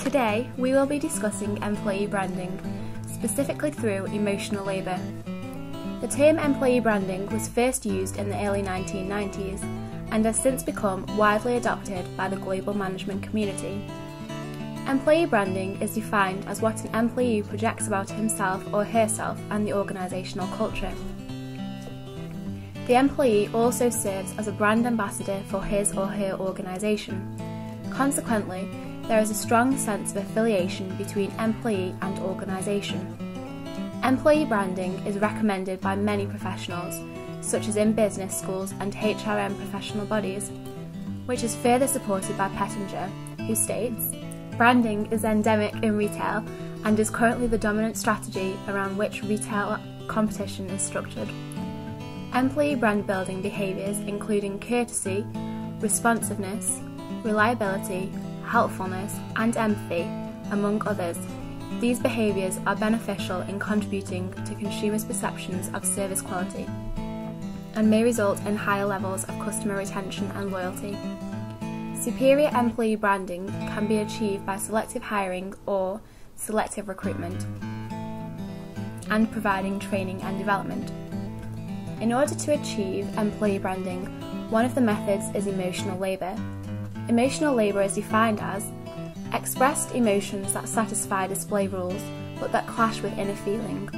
Today, we will be discussing employee branding, specifically through emotional labour. The term employee branding was first used in the early 1990s and has since become widely adopted by the global management community. Employee branding is defined as what an employee projects about himself or herself and the organisational culture. The employee also serves as a brand ambassador for his or her organisation. Consequently, there is a strong sense of affiliation between employee and organisation. Employee branding is recommended by many professionals, such as in business schools and HRM professional bodies, which is further supported by Pettinger, who states, "Branding is endemic in retail and is currently the dominant strategy around which retail competition is structured. Employee brand building behaviours including courtesy, responsiveness, reliability, helpfulness and empathy, among others. These behaviours are beneficial in contributing to consumers' perceptions of service quality and may result in higher levels of customer retention and loyalty. Superior employee branding can be achieved by selective hiring or selective recruitment and providing training and development. In order to achieve employee branding, one of the methods is emotional labour. Emotional labour is defined as expressed emotions that satisfy display rules but that clash with inner feeling.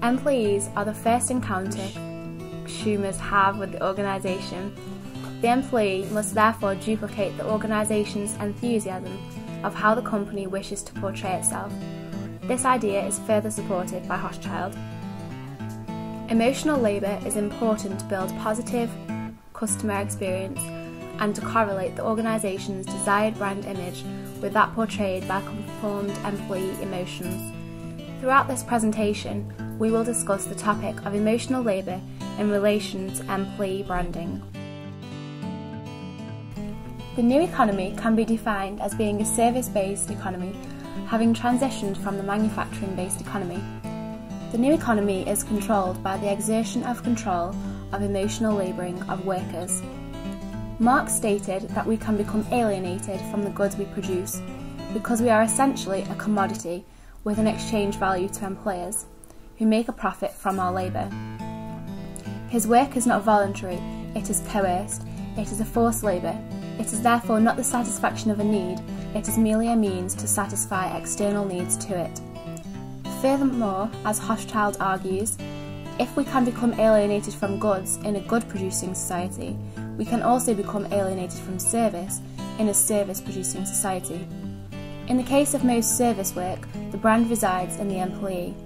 Employees are the first encounter consumers have with the organisation. The employee must therefore duplicate the organisation's enthusiasm of how the company wishes to portray itself. This idea is further supported by Hochschild. Emotional labour is important to build positive customer experience and to correlate the organisation's desired brand image with that portrayed by conformed employee emotions. Throughout this presentation, we will discuss the topic of emotional labour in relation to employee branding. The new economy can be defined as being a service-based economy, having transitioned from the manufacturing-based economy. The new economy is controlled by the exertion of control of emotional labouring of workers. Marx stated that we can become alienated from the goods we produce because we are essentially a commodity with an exchange value to employers, who make a profit from our labour. His work is not voluntary, it is coerced, it is a forced labour. It is therefore not the satisfaction of a need, it is merely a means to satisfy external needs to it. Furthermore, as Hochschild argues, if we can become alienated from goods in a good-producing society, we can also become alienated from service in a service-producing society. In the case of most service work, the brand resides in the employee.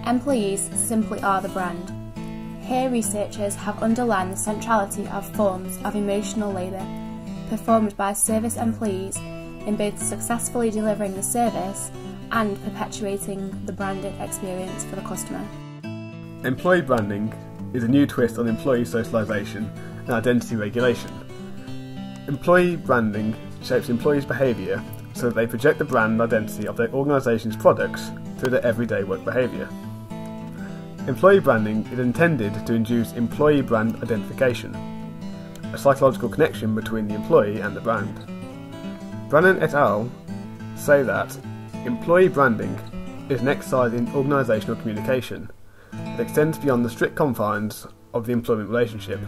Employees simply are the brand. Here researchers have underlined the centrality of forms of emotional labour performed by service employees in both successfully delivering the service and perpetuating the branded experience for the customer. Employee branding is a new twist on employee socialisation and identity regulation. Employee branding shapes employees' behaviour so that they project the brand identity of their organisation's products through their everyday work behaviour. Employee branding is intended to induce employee brand identification, a psychological connection between the employee and the brand. Brannan et al. Say that employee branding is an exercise in organisational communication that extends beyond the strict confines of the employment relationship.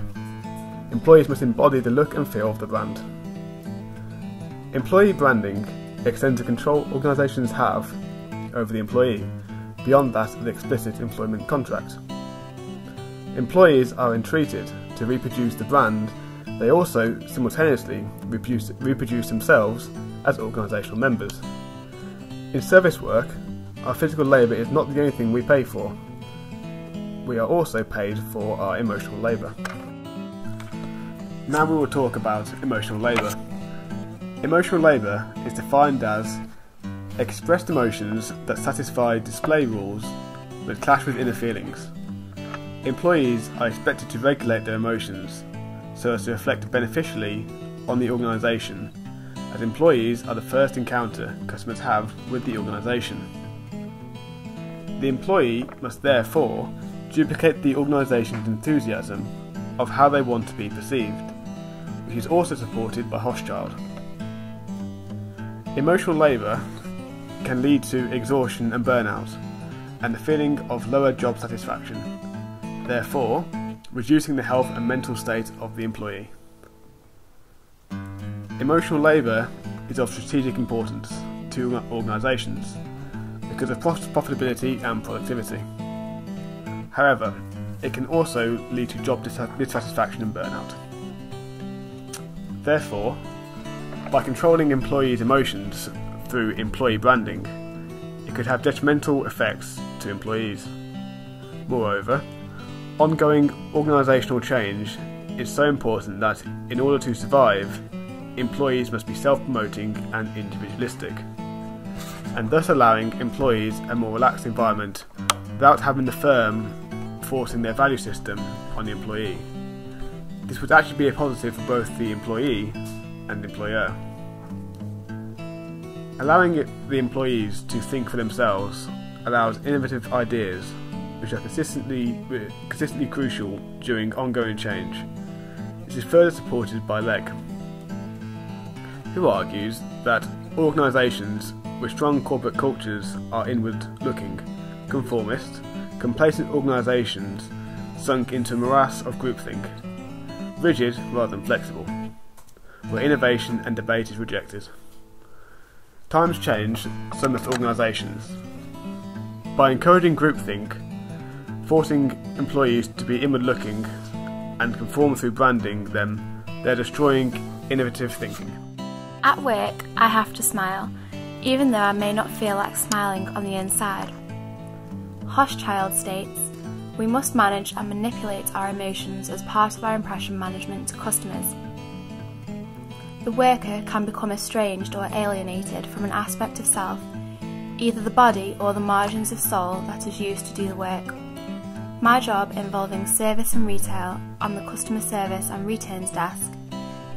Employees must embody the look and feel of the brand. Employee branding extends the control organisations have over the employee beyond that of the explicit employment contract. Employees are entreated to reproduce the brand. They also simultaneously reproduce themselves as organisational members. In service work, our physical labour is not the only thing we pay for. We are also paid for our emotional labour. Now we will talk about emotional labour. Emotional labour is defined as expressed emotions that satisfy display rules but clash with inner feelings. Employees are expected to regulate their emotions so as to reflect beneficially on the organisation, as employees are the first encounter customers have with the organisation. The employee must therefore duplicate the organisation's enthusiasm of how they want to be perceived, which is also supported by Hochschild. Emotional labour can lead to exhaustion and burnout, and the feeling of lower job satisfaction, therefore reducing the health and mental state of the employee. Emotional labour is of strategic importance to organisations because of profitability and productivity. However, it can also lead to job dissatisfaction and burnout. Therefore, by controlling employees' emotions through employee branding, it could have detrimental effects to employees. Moreover, ongoing organisational change is so important that in order to survive, employees must be self-promoting and individualistic, and thus allowing employees a more relaxed environment without having the firm forcing their value system on the employee. This would actually be a positive for both the employee and the employer. Allowing the employees to think for themselves allows innovative ideas, which are consistently crucial during ongoing change. This is further supported by Legg, who argues that organisations with strong corporate cultures are inward-looking, conformist, complacent organisations sunk into a morass of groupthink, rigid rather than flexible, where innovation and debate is rejected. Times change, so must organisations. By encouraging groupthink, forcing employees to be inward-looking and conform through branding them, they're destroying innovative thinking. At work, I have to smile, even though I may not feel like smiling on the inside. Hochschild states, "We must manage and manipulate our emotions as part of our impression management to customers." The worker can become estranged or alienated from an aspect of self, either the body or the margins of soul that is used to do the work. My job involving service and retail on the customer service and returns desk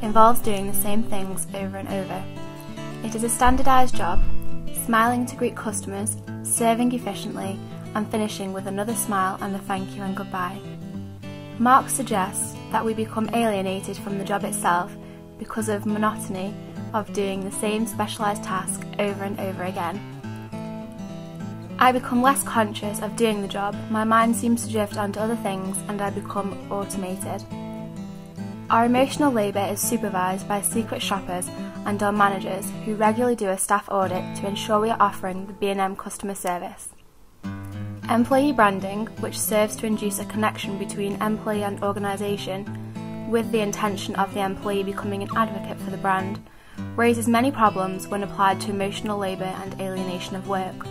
involves doing the same things over and over. It is a standardised job, smiling to greet customers, serving efficiently, and finishing with another smile and a thank you and goodbye. Marx suggests that we become alienated from the job itself because of monotony of doing the same specialised task over and over again. I become less conscious of doing the job, my mind seems to drift onto other things, and I become automated. Our emotional labour is supervised by secret shoppers and our managers who regularly do a staff audit to ensure we are offering the B&M customer service. Employee branding, which serves to induce a connection between employee and organisation with the intention of the employee becoming an advocate for the brand, raises many problems when applied to emotional labour and alienation of work.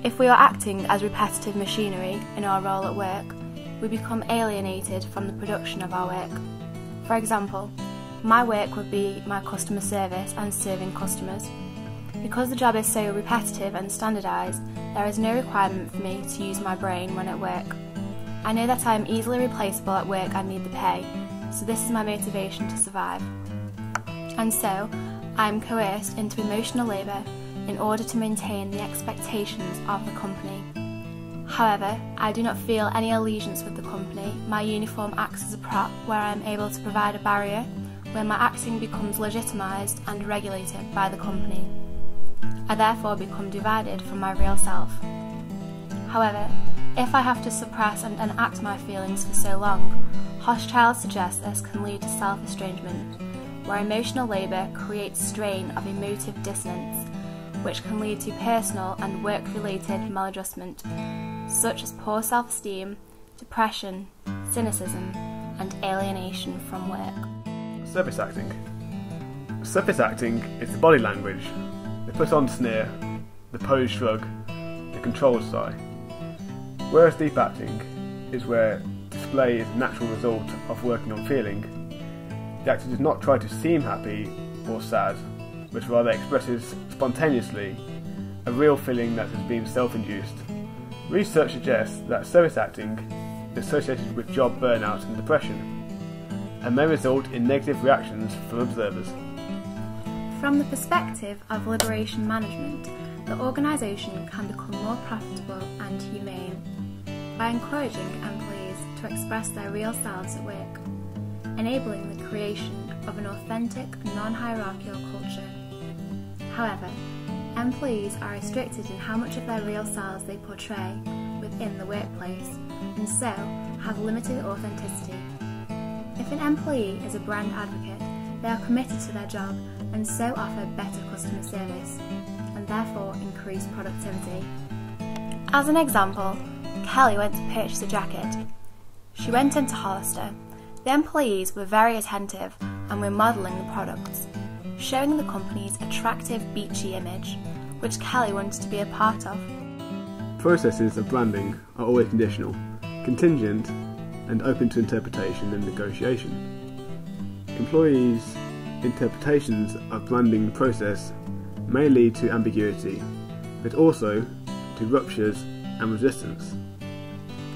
If we are acting as repetitive machinery in our role at work, we become alienated from the production of our work. For example, my work would be my customer service and serving customers. Because the job is so repetitive and standardised, there is no requirement for me to use my brain when at work. I know that I am easily replaceable at work and need the pay, so this is my motivation to survive. And so, I am coerced into emotional labour in order to maintain the expectations of the company. However, I do not feel any allegiance with the company. My uniform acts as a prop where I am able to provide a barrier where my acting becomes legitimised and regulated by the company. I therefore become divided from my real self. However, if I have to suppress and enact my feelings for so long, Hochschild suggests this can lead to self-estrangement, where emotional labour creates strain of emotive dissonance, which can lead to personal and work-related maladjustment, such as poor self-esteem, depression, cynicism, and alienation from work. Surface acting. Surface acting is the body language, the put-on sneer, the posed shrug, the controlled sigh. Whereas deep acting is where display is a natural result of working on feeling, the actor does not try to seem happy or sad, but rather expresses spontaneously a real feeling that has been self-induced. Research suggests that surface acting is associated with job burnout and depression, and may result in negative reactions from observers. From the perspective of liberation management, the organisation can become more profitable and humane by encouraging employees to express their real selves at work, enabling the creation of an authentic, non-hierarchical culture. However, employees are restricted in how much of their real selves they portray within the workplace, and so have limited authenticity. If an employee is a brand advocate, they are committed to their job and so offer better customer service, and therefore increase productivity. As an example, Kelly went to purchase a jacket. She went into Hollister. The employees were very attentive and were modelling the products, showing the company's attractive beachy image, which Kelly wanted to be a part of. Processes of branding are always conditional, contingent, and open to interpretation and negotiation. Employees' interpretations of branding process may lead to ambiguity, but also to ruptures and resistance.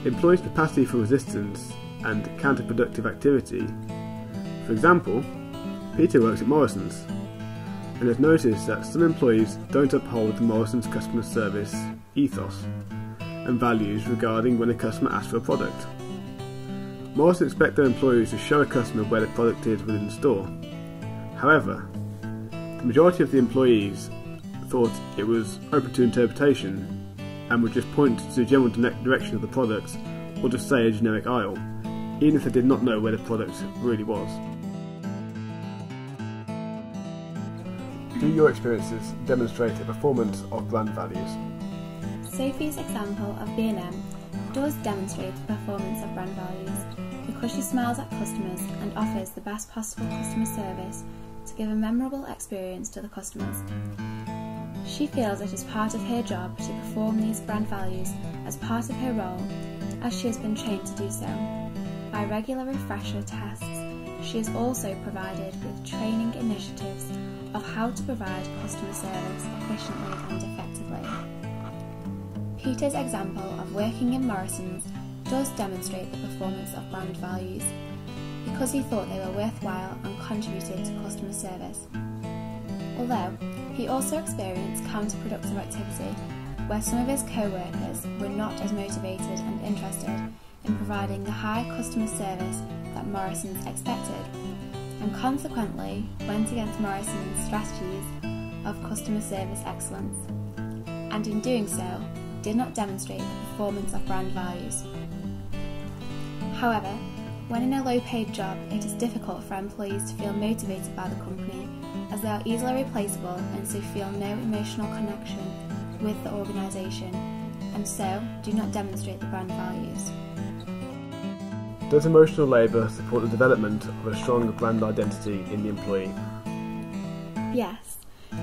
Employees' capacity for resistance and counterproductive activity. For example, Peter works at Morrison's and has noticed that some employees don't uphold the Morrison's customer service ethos and values regarding when a customer asks for a product. Morrison expect their employees to show a customer where the product is within the store. However, the majority of the employees thought it was open to interpretation and would just point to the general direction of the product or just say a generic aisle, even if they did not know where the product really was. Do your experiences demonstrate a performance of brand values? Sophie's example of B&M does demonstrate the performance of brand values because she smiles at customers and offers the best possible customer service to give a memorable experience to the customers. She feels it is part of her job to perform these brand values as part of her role, as she has been trained to do so. By regular refresher tests, she is also provided with training initiatives of how to provide customer service efficiently and effectively. Peter's example of working in Morrison's does demonstrate the performance of brand values because he thought they were worthwhile and contributed to customer service. Although, he also experienced counterproductive activity where some of his co-workers were not as motivated and interested in providing the high customer service that Morrison's expected, and consequently went against Morrison's strategies of customer service excellence, and in doing so, did not demonstrate the performance of brand values. However, when in a low-paid job, it is difficult for employees to feel motivated by the company as they are easily replaceable and so feel no emotional connection with the organisation, and so do not demonstrate the brand values. Does emotional labour support the development of a strong brand identity in the employee? Yes,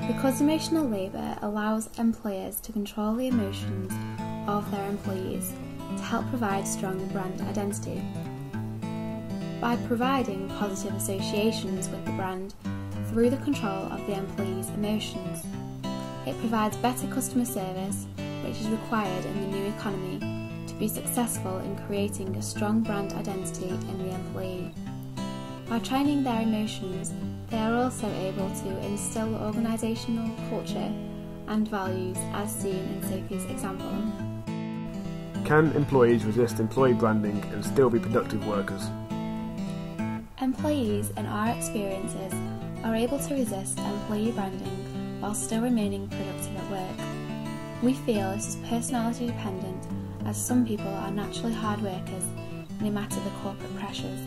because emotional labour allows employers to control the emotions of their employees to help provide strong brand identity. By providing positive associations with the brand through the control of the employee's emotions, it provides better customer service, which is required in the new economy to be successful in creating a strong brand identity in the employee. By training their emotions, they are also able to instill organisational culture and values as seen in Sophie's example. Can employees resist employee branding and still be productive workers? Employees, in our experiences, are able to resist employee branding while still remaining productive at work. We feel this is personality dependent, as some people are naturally hard workers, no matter the corporate pressures.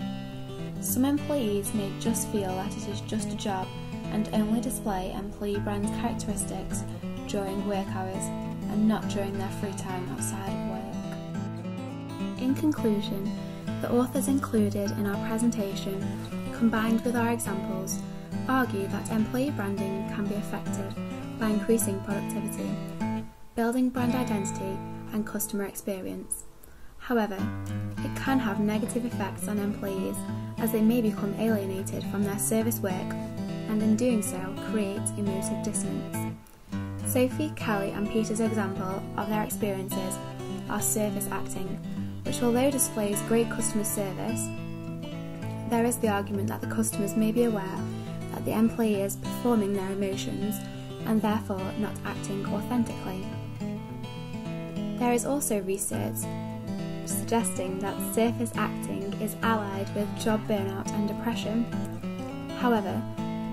Some employees may just feel that it is just a job and only display employee brand characteristics during work hours and not during their free time outside of work. In conclusion, the authors included in our presentation, combined with our examples, argue that employee branding can be effective by increasing productivity, building brand identity and customer experience. However, it can have negative effects on employees as they may become alienated from their service work and in doing so create emotive dissonance. Sophie, Kelly and Peter's example of their experiences are service acting, which although displays great customer service, there is the argument that the customers may be aware that the employee is performing their emotions and therefore not acting authentically. There is also research suggesting that surface acting is allied with job burnout and depression. However,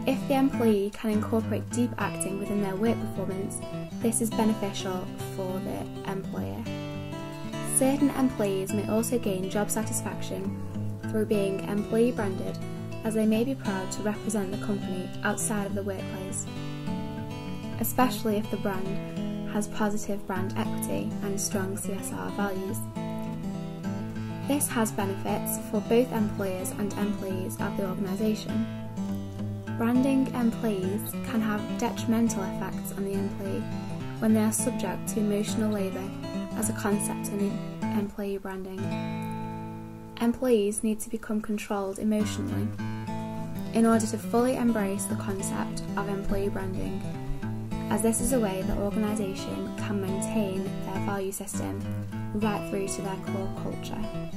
If the employee can incorporate deep acting within their work performance, this is beneficial for the employer. Certain employees may also gain job satisfaction through being employee branded, as they may be proud to represent the company outside of the workplace, especially if the brand has positive brand equity and strong CSR values. This has benefits for both employers and employees of the organisation. Branding employees can have detrimental effects on the employee when they are subject to emotional labour as a concept in employee branding. Employees need to become controlled emotionally in order to fully embrace the concept of employee branding, as this is a way the organisation can maintain their value system right through to their core culture.